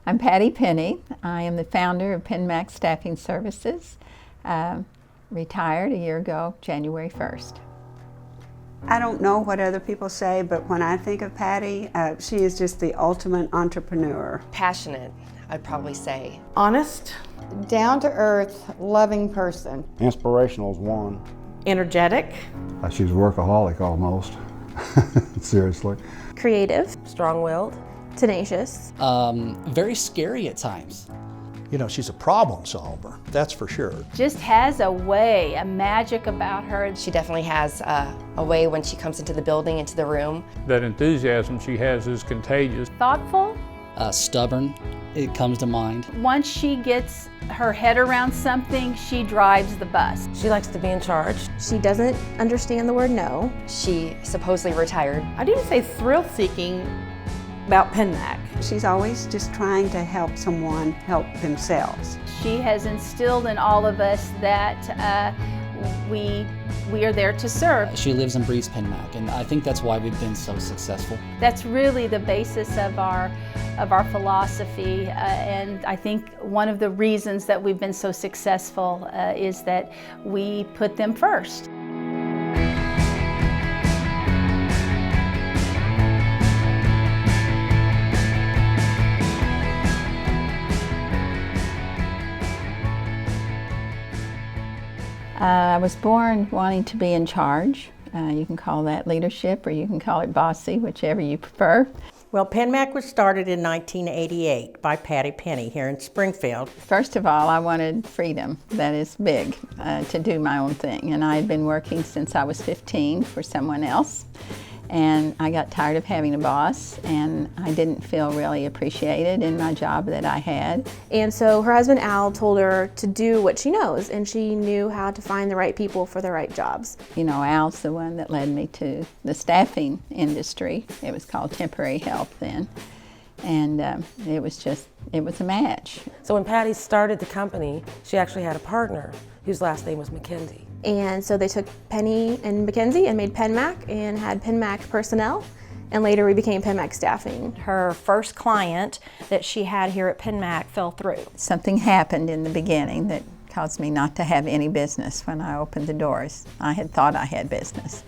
I'm Patti Penny. I am the founder of Penmac Staffing Services. Retired a year ago, January 1st. I don't know what other people say, but when I think of Patti, she is just the ultimate entrepreneur. Passionate, I'd probably say. Honest. Down-to-earth, loving person. Inspirational is one. Energetic. She's a workaholic almost, seriously. Creative. Strong-willed. Tenacious. Very scary at times. You know, she's a problem solver, that's for sure. Just has a way, a magic about her. She definitely has a way when she comes into the building, into the room. That enthusiasm she has is contagious. Thoughtful. Stubborn, it comes to mind. Once she gets her head around something, she drives the bus. She likes to be in charge. She doesn't understand the word no. She supposedly retired. I'd even say thrill-seeking about Penmac. She's always just trying to help someone help themselves. She has instilled in all of us that we are there to serve. She lives and breathes Penmac, and I think that's why we've been so successful. That's really the basis of our philosophy, and I think one of the reasons that we've been so successful is that we put them first. I was born wanting to be in charge. You can call that leadership or you can call it bossy, whichever you prefer. Well, Penmac was started in 1988 by Patti Penny here in Springfield. First of all, I wanted freedom, that is big, to do my own thing. And I had been working since I was 15 for someone else. And I got tired of having a boss, and I didn't feel really appreciated in my job that I had. And so her husband Al told her to do what she knows, and she knew how to find the right people for the right jobs. You know, Al's the one that led me to the staffing industry. It was called temporary help then. And it was a match. So when Patti started the company, she actually had a partner whose last name was McKenzie. And so they took Penny and Mackenzie and made Penmac and had Penmac personnel, and later we became Penmac Staffing. Her first client that she had here at Penmac fell through. Something happened in the beginning that caused me not to have any business when I opened the doors. I had thought I had business,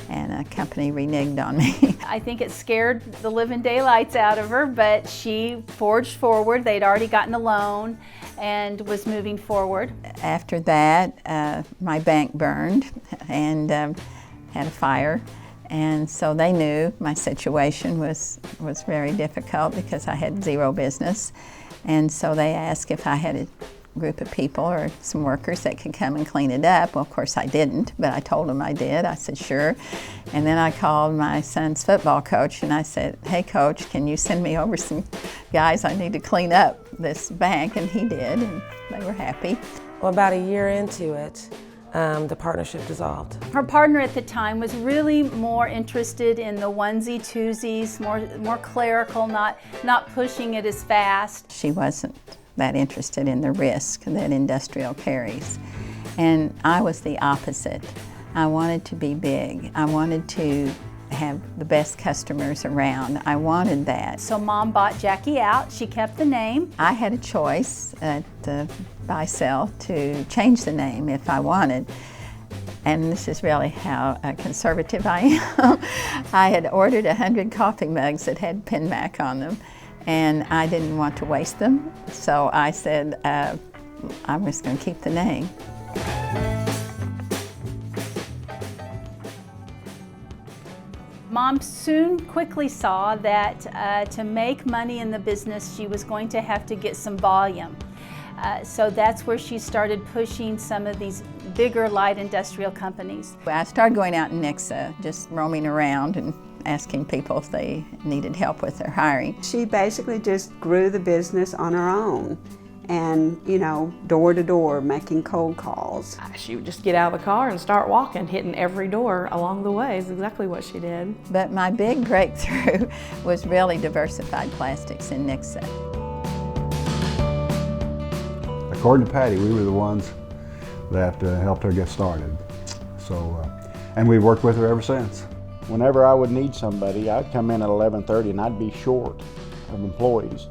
and a company reneged on me. I think it scared the living daylights out of her, but she forged forward. They'd already gotten a loan and was moving forward. After that, my bank burned and had a fire, and so they knew my situation was very difficult because I had zero business, and so they asked if I had a group of people or some workers that could come and clean it up. Well, of course I didn't, but I told them I did. I said, sure. And then I called my son's football coach and I said, hey coach, can you send me over some guys? I need to clean up this bank. And he did, and they were happy. Well, about a year into it, the partnership dissolved. Her partner at the time was really more interested in the onesie-twosies, more clerical, not pushing it as fast. She wasn't that interested in the risk that industrial carries. And I was the opposite. I wanted to be big. I wanted to have the best customers around. I wanted that. So Mom bought Jackie out. She kept the name. I had a choice at the buy-sell to change the name if I wanted. And this is really how conservative I am. I had ordered 100 coffee mugs that had Penmac on them, and I didn't want to waste them, so I said I'm just going to keep the name. Mom quickly saw that to make money in the business, she was going to have to get some volume. So that's where she started pushing some of these bigger light industrial companies. I started going out in Nixa, just roaming around and asking people if they needed help with their hiring. She basically just grew the business on her own and, you know, door to door, making cold calls. She would just get out of the car and start walking, hitting every door along the way is exactly what she did. But my big breakthrough was really diversified plastics in Nixa. According to Patti, we were the ones that helped her get started. So, and we've worked with her ever since. Whenever I would need somebody, I'd come in at 11:30 and I'd be short of employees.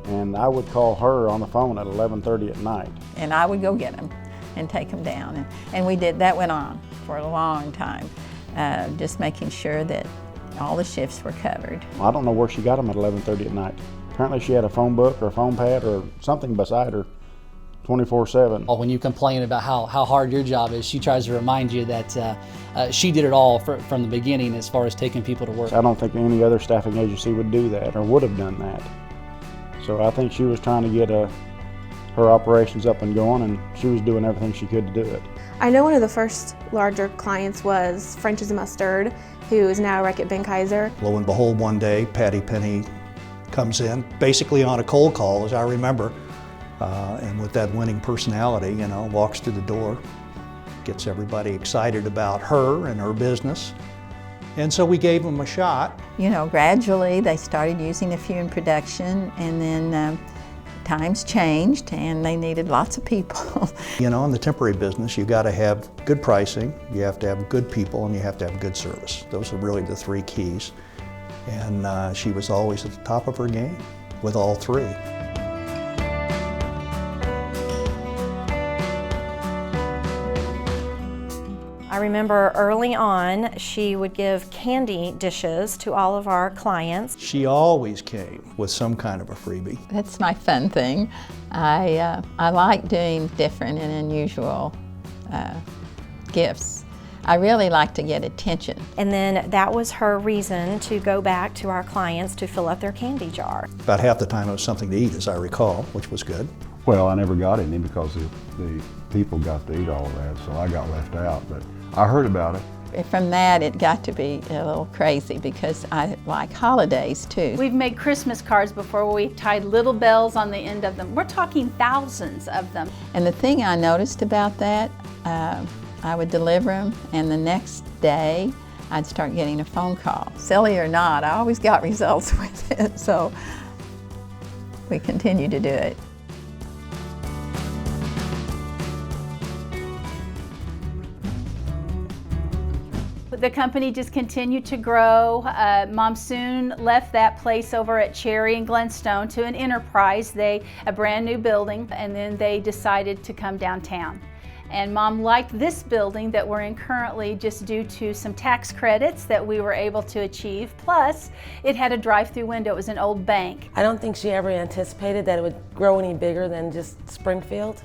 and I would call her on the phone at 11:30 at night. And I would go get them and take them down. And we did, that went on for a long time, just making sure that all the shifts were covered. I don't know where she got them at 11:30 at night. Apparently she had a phone book or a phone pad or something beside her 24/7. When you complain about how hard your job is, she tries to remind you that she did it all from the beginning as far as taking people to work. I don't think any other staffing agency would do that or would have done that. So I think she was trying to get her operations up and going, and she was doing everything she could to do it. I know one of the first larger clients was French's and Mustard, who is now Reckitt Benckiser. Lo and behold, one day, Patti Penny comes in, basically on a cold call, as I remember, and with that winning personality, you know, walks to the door, gets everybody excited about her and her business. And so we gave them a shot. You know, gradually they started using a few in production, and then times changed and they needed lots of people. You know, in the temporary business, you got to have good pricing, you have to have good people, and you have to have good service. Those are really the three keys. And she was always at the top of her game with all three. I remember early on, she would give candy dishes to all of our clients. She always came with some kind of a freebie. That's my fun thing. I like doing different and unusual gifts. I really like to get attention. And then that was her reason to go back to our clients to fill up their candy jar. About half the time it was something to eat, as I recall, which was good. Well, I never got any because the people got to eat all of that, so I got left out, but I heard about it. From that, it got to be a little crazy because I like holidays too. We've made Christmas cards before where we've tied little bells on the end of them. We're talking thousands of them. And the thing I noticed about that, I would deliver them, and the next day I'd start getting a phone call. Silly or not, I always got results with it, so we continue to do it. The company just continued to grow. Mom soon left that place over at Cherry and Glenstone to an enterprise, a brand new building, and then they decided to come downtown. And Mom liked this building that we're in currently just due to some tax credits that we were able to achieve. Plus, it had a drive-through window. It was an old bank. I don't think she ever anticipated that it would grow any bigger than just Springfield.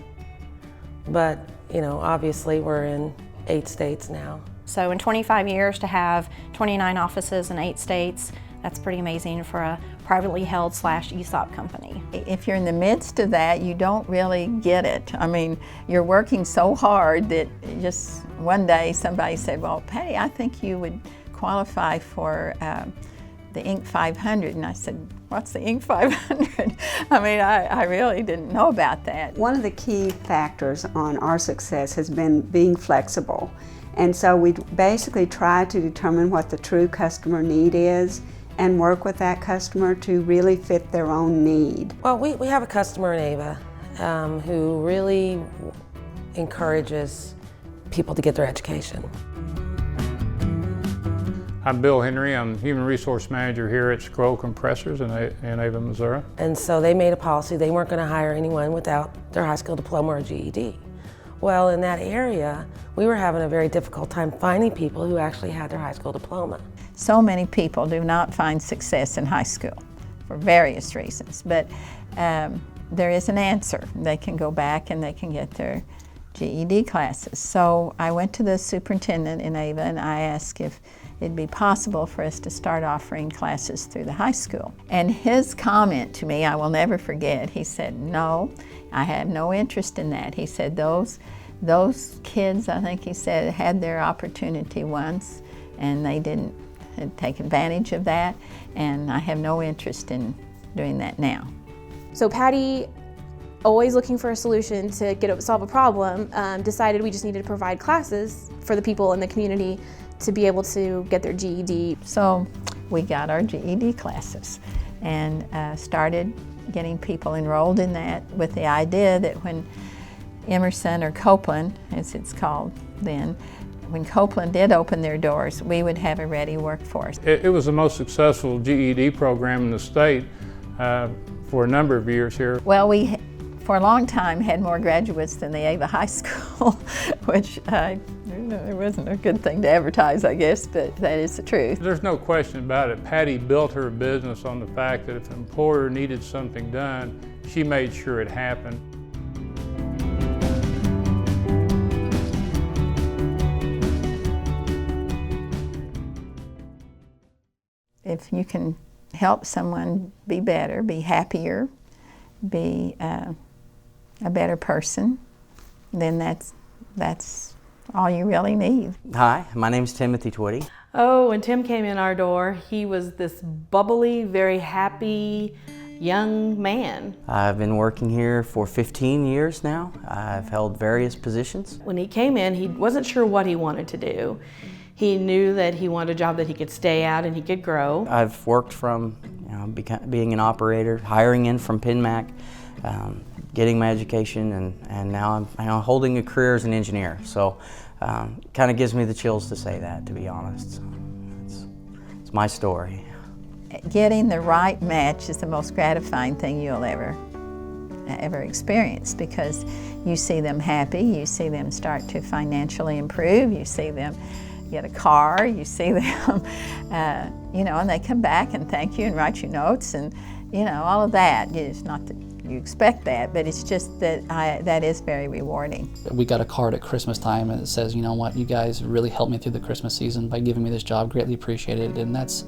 But, you know, obviously we're in 8 states now. So in 25 years to have 29 offices in 8 states, that's pretty amazing for a privately held / ESOP company. If you're in the midst of that, you don't really get it. I mean, you're working so hard that just one day somebody said, well, Patti, I think you would qualify for the Inc. 500. And I said, what's the Inc. 500? I mean, I really didn't know about that. One of the key factors on our success has been being flexible. And so we basically try to determine what the true customer need is and work with that customer to really fit their own need. Well, we have a customer in Ava who really encourages people to get their education. I'm Bill Henry. I'm Human Resource Manager here at Scroll Compressors in Ava, Missouri. And so they made a policy they weren't going to hire anyone without their high school diploma or GED. Well, in that area, we were having a very difficult time finding people who actually had their high school diploma. So many people do not find success in high school for various reasons, but there is an answer. They can go back and they can get their GED classes. So I went to the superintendent in Ava and I asked if it'd be possible for us to start offering classes through the high school. And his comment to me, I will never forget, he said, no, I have no interest in that. He said, those kids, I think he said, had their opportunity once and they didn't take advantage of that, and I have no interest in doing that now. So Patti, always looking for a solution to solve a problem, decided we just needed to provide classes for the people in the community to be able to get their GED. So we got our GED classes and started getting people enrolled in that with the idea that when Emerson or Copeland, as it's called then, when Copeland did open their doors, we would have a ready workforce. It was the most successful GED program in the state for a number of years here. Well, we, for a long time, had more graduates than the Ava High School, which it wasn't a good thing to advertise, I guess, but that is the truth. There's no question about it. Patti built her business on the fact that if an employer needed something done, she made sure it happened. If you can help someone be better, be happier, be a better person, then that's all you really need. Hi, my name's Timothy Twitty. Oh, when Tim came in our door, he was this bubbly, very happy young man. I've been working here for 15 years now. I've held various positions. When he came in, he wasn't sure what he wanted to do. He knew that he wanted a job that he could stay at and he could grow. I've worked from being an operator, hiring in from Penmac, getting my education, and now I'm holding a career as an engineer. So kind of gives me the chills to say that, to be honest. So it's my story. Getting the right match is the most gratifying thing you'll ever experience, because you see them happy, you see them start to financially improve, you see them get a car, you see them, and they come back and thank you and write you notes and, all of that. It's not that you expect that, but it's just that that is very rewarding. We got a card at Christmas time and it says, you know what, you guys really helped me through the Christmas season by giving me this job, greatly appreciated, and that's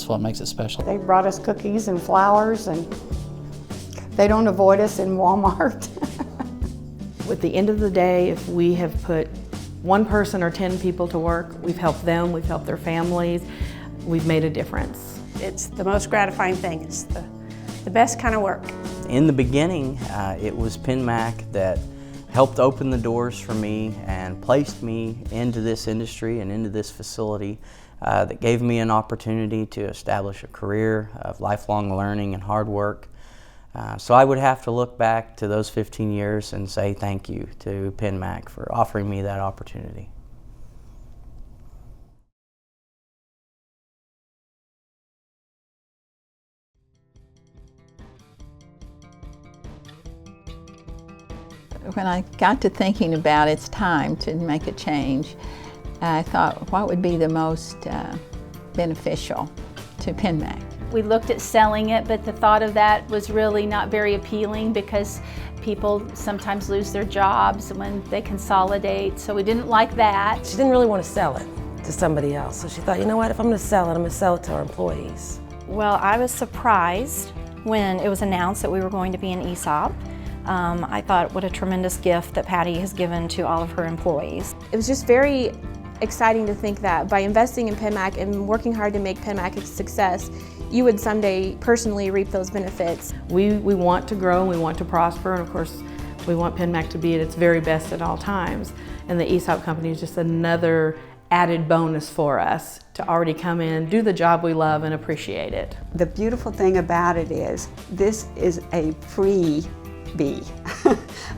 what makes it special. They brought us cookies and flowers, and they don't avoid us in Walmart. At the end of the day, if we have put one person or 10 people to work, we've helped them, we've helped their families, we've made a difference. It's the most gratifying thing. It's the best kind of work. In the beginning, it was Penmac that helped open the doors for me and placed me into this industry and into this facility that gave me an opportunity to establish a career of lifelong learning and hard work. So I would have to look back to those 15 years and say thank you to Penmac for offering me that opportunity. When I got to thinking about it's time to make a change, I thought, what would be the most beneficial to Penmac? We looked at selling it, but the thought of that was really not very appealing because people sometimes lose their jobs when they consolidate, so we didn't like that. She didn't really want to sell it to somebody else, so she thought, you know what, if I'm going to sell it, I'm going to sell it to our employees. Well, I was surprised when it was announced that we were going to be an ESOP. I thought, what a tremendous gift that Patti has given to all of her employees. It was just very exciting to think that by investing in Penmac and working hard to make Penmac a success, you would someday personally reap those benefits. We want to grow, we want to prosper, and of course we want Penmac to be at its very best at all times. And the ESOP company is just another added bonus for us to already come in, do the job we love, and appreciate it. The beautiful thing about it is this is a freebie.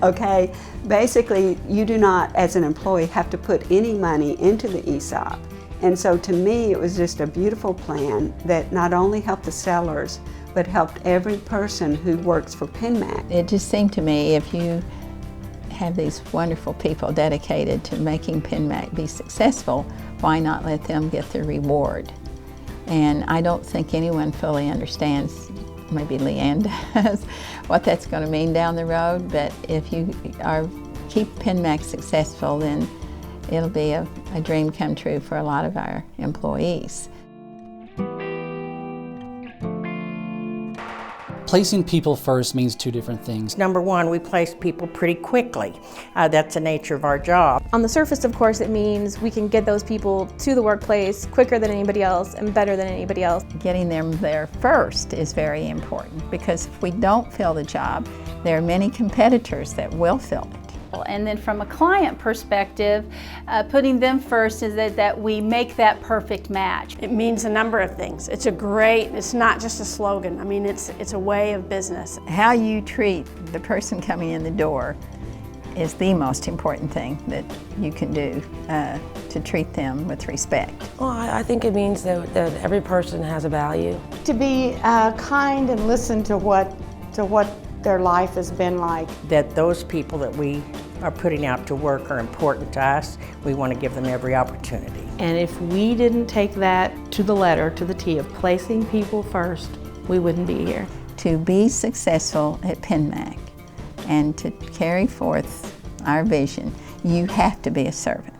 Okay? Basically, you do not, as an employee, have to put any money into the ESOP. And so to me, it was just a beautiful plan that not only helped the sellers, but helped every person who works for Penmac. It just seemed to me, if you have these wonderful people dedicated to making Penmac be successful, why not let them get the reward? And I don't think anyone fully understands, maybe Leanne does, what that's going to mean down the road, but if you keep Penmac successful, then it'll be a dream come true for a lot of our employees. Placing people first means two different things. Number one, we place people pretty quickly. That's the nature of our job. On the surface, of course, it means we can get those people to the workplace quicker than anybody else and better than anybody else. Getting them there first is very important, because if we don't fill the job, there are many competitors that will fill it. And then from a client perspective, putting them first is that we make that perfect match. It means a number of things. It's not just a slogan. I mean, it's a way of business. How you treat the person coming in the door is the most important thing that you can do to treat them with respect. Well, I think it means that every person has a value. To be kind and listen to what their life has been like. That those people that we are putting out to work are important to us. We want to give them every opportunity. And if we didn't take that to the letter, to the T of placing people first, we wouldn't be here. To be successful at Penmac and to carry forth our vision, you have to be a servant.